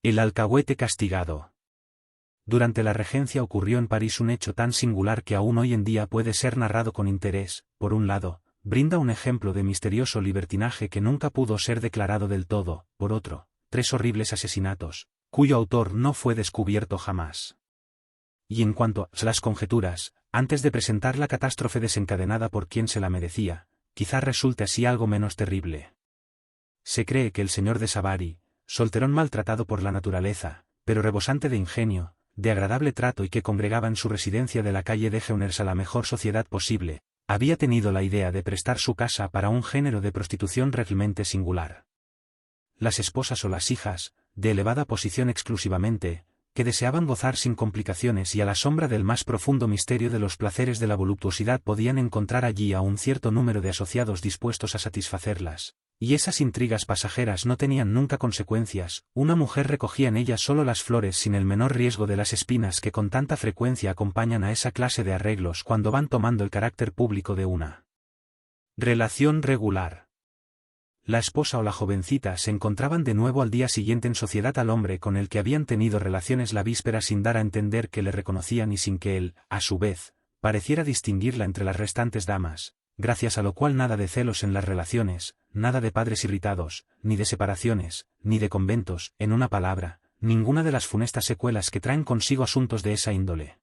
El alcahuete castigado. Durante la regencia ocurrió en París un hecho tan singular que aún hoy en día puede ser narrado con interés. Por un lado, brinda un ejemplo de misterioso libertinaje que nunca pudo ser declarado del todo. Por otro, 3 horribles asesinatos, cuyo autor no fue descubierto jamás. Y en cuanto a las conjeturas, antes de presentar la catástrofe desencadenada por quien se la merecía, quizá resulte así algo menos terrible. Se cree que el señor de Savary, solterón maltratado por la naturaleza, pero rebosante de ingenio, de agradable trato y que congregaba en su residencia de la calle de Geuners a la mejor sociedad posible, había tenido la idea de prestar su casa para un género de prostitución realmente singular. Las esposas o las hijas, de elevada posición exclusivamente, que deseaban gozar sin complicaciones y a la sombra del más profundo misterio de los placeres de la voluptuosidad podían encontrar allí a un cierto número de asociados dispuestos a satisfacerlas. Y esas intrigas pasajeras no tenían nunca consecuencias, una mujer recogía en ellas solo las flores sin el menor riesgo de las espinas que con tanta frecuencia acompañan a esa clase de arreglos cuando van tomando el carácter público de una relación regular. La esposa o la jovencita se encontraban de nuevo al día siguiente en sociedad al hombre con el que habían tenido relaciones la víspera sin dar a entender que le reconocían y sin que él, a su vez, pareciera distinguirla entre las restantes damas. Gracias a lo cual nada de celos en las relaciones, nada de padres irritados, ni de separaciones, ni de conventos, en una palabra, ninguna de las funestas secuelas que traen consigo asuntos de esa índole.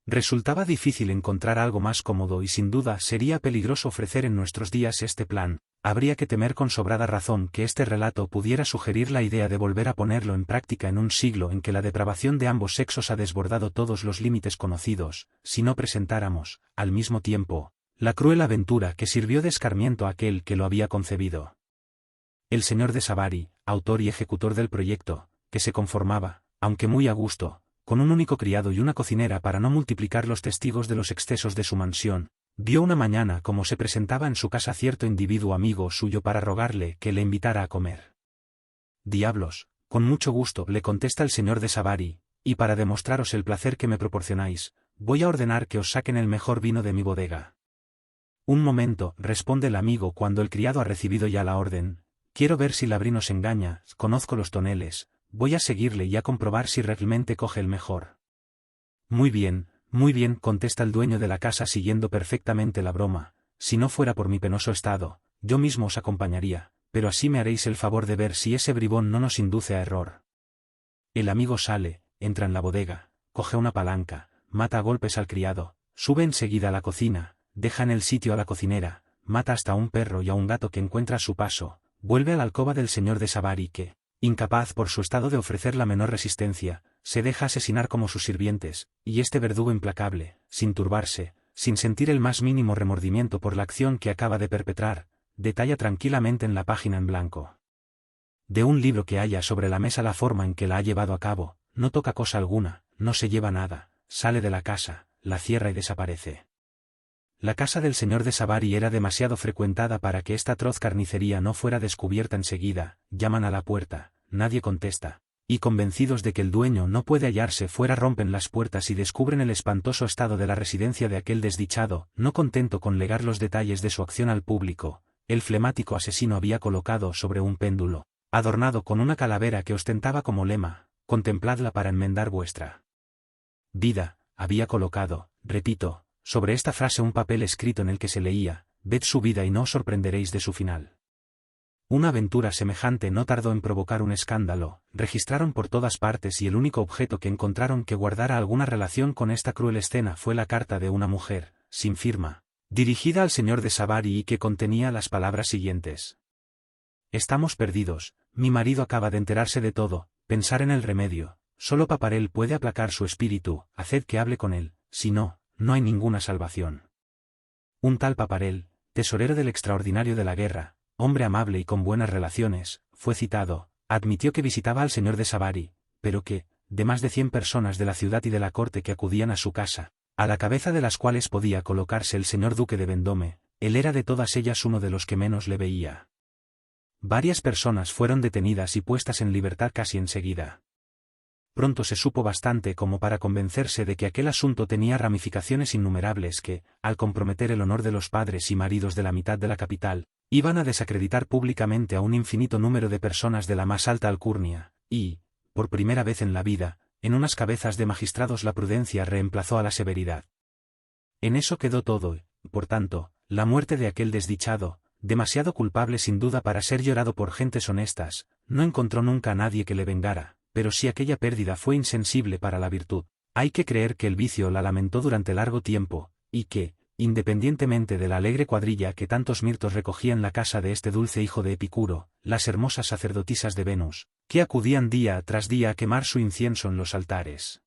Resultaba difícil encontrar algo más cómodo y sin duda sería peligroso ofrecer en nuestros días este plan. Habría que temer con sobrada razón que este relato pudiera sugerir la idea de volver a ponerlo en práctica en un siglo en que la depravación de ambos sexos ha desbordado todos los límites conocidos, si no presentáramos, al mismo tiempo, la cruel aventura que sirvió de escarmiento a aquel que lo había concebido. El señor de Savary, autor y ejecutor del proyecto, que se conformaba, aunque muy a gusto, con un único criado y una cocinera para no multiplicar los testigos de los excesos de su mansión, vio una mañana cómo se presentaba en su casa cierto individuo amigo suyo para rogarle que le invitara a comer. «Diablos, con mucho gusto», le contesta el señor de Savary, «y para demostraros el placer que me proporcionáis, voy a ordenar que os saquen el mejor vino de mi bodega». «Un momento», responde el amigo cuando el criado ha recibido ya la orden, «quiero ver si Labrín os engaña, conozco los toneles, voy a seguirle y a comprobar si realmente coge el mejor». muy bien», contesta el dueño de la casa siguiendo perfectamente la broma, «si no fuera por mi penoso estado, yo mismo os acompañaría, pero así me haréis el favor de ver si ese bribón no nos induce a error». El amigo sale, entra en la bodega, coge una palanca, mata a golpes al criado, sube enseguida a la cocina, deja en el sitio a la cocinera, mata hasta a un perro y a un gato que encuentra a su paso, vuelve a la alcoba del señor de Savary que, incapaz por su estado de ofrecer la menor resistencia, se deja asesinar como sus sirvientes, y este verdugo implacable, sin turbarse, sin sentir el más mínimo remordimiento por la acción que acaba de perpetrar, detalla tranquilamente en la página en blanco de un libro que halla sobre la mesa la forma en que la ha llevado a cabo, no toca cosa alguna, no se lleva nada, sale de la casa, la cierra y desaparece. La casa del señor de Savary era demasiado frecuentada para que esta atroz carnicería no fuera descubierta enseguida, llaman a la puerta, nadie contesta, y convencidos de que el dueño no puede hallarse fuera rompen las puertas y descubren el espantoso estado de la residencia de aquel desdichado. No contento con legar los detalles de su acción al público, el flemático asesino había colocado sobre un péndulo, adornado con una calavera que ostentaba como lema, «Contempladla para enmendar vuestra vida», había colocado, repito, sobre esta frase un papel escrito en el que se leía, «Ved su vida y no os sorprenderéis de su final». Una aventura semejante no tardó en provocar un escándalo, registraron por todas partes y el único objeto que encontraron que guardara alguna relación con esta cruel escena fue la carta de una mujer, sin firma, dirigida al señor de Savary y que contenía las palabras siguientes: «Estamos perdidos, mi marido acaba de enterarse de todo, pensar en el remedio, solo Paparel puede aplacar su espíritu, haced que hable con él, si no, no hay ninguna salvación». Un tal Paparel, tesorero del extraordinario de la guerra, hombre amable y con buenas relaciones, fue citado, admitió que visitaba al señor de Savary, pero que, de más de 100 personas de la ciudad y de la corte que acudían a su casa, a la cabeza de las cuales podía colocarse el señor duque de Vendôme, él era de todas ellas uno de los que menos le veía. Varias personas fueron detenidas y puestas en libertad casi enseguida. Pronto se supo bastante como para convencerse de que aquel asunto tenía ramificaciones innumerables que, al comprometer el honor de los padres y maridos de la mitad de la capital, iban a desacreditar públicamente a un infinito número de personas de la más alta alcurnia, y, por primera vez en la vida, en unas cabezas de magistrados la prudencia reemplazó a la severidad. En eso quedó todo, por tanto, la muerte de aquel desdichado, demasiado culpable sin duda para ser llorado por gentes honestas, no encontró nunca a nadie que le vengara, pero si aquella pérdida fue insensible para la virtud, hay que creer que el vicio la lamentó durante largo tiempo, y que, independientemente de la alegre cuadrilla que tantos mirtos recogía en la casa de este dulce hijo de Epicuro, las hermosas sacerdotisas de Venus, que acudían día tras día a quemar su incienso en los altares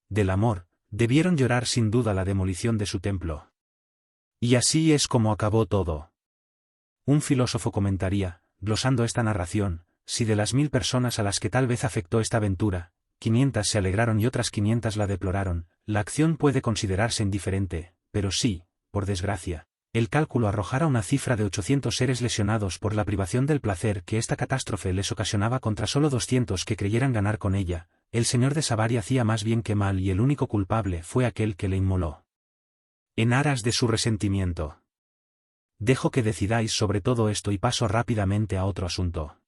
del amor, debieron llorar sin duda la demolición de su templo. Y así es como acabó todo. Un filósofo comentaría, glosando esta narración, si de las 1000 personas a las que tal vez afectó esta aventura, 500 se alegraron y otras 500 la deploraron, la acción puede considerarse indiferente, pero sí, por desgracia, el cálculo arrojara una cifra de 800 seres lesionados por la privación del placer que esta catástrofe les ocasionaba contra solo 200 que creyeran ganar con ella, el señor de Savaria hacía más bien que mal y el único culpable fue aquel que le inmoló. En aras de su resentimiento. Dejo que decidáis sobre todo esto y paso rápidamente a otro asunto.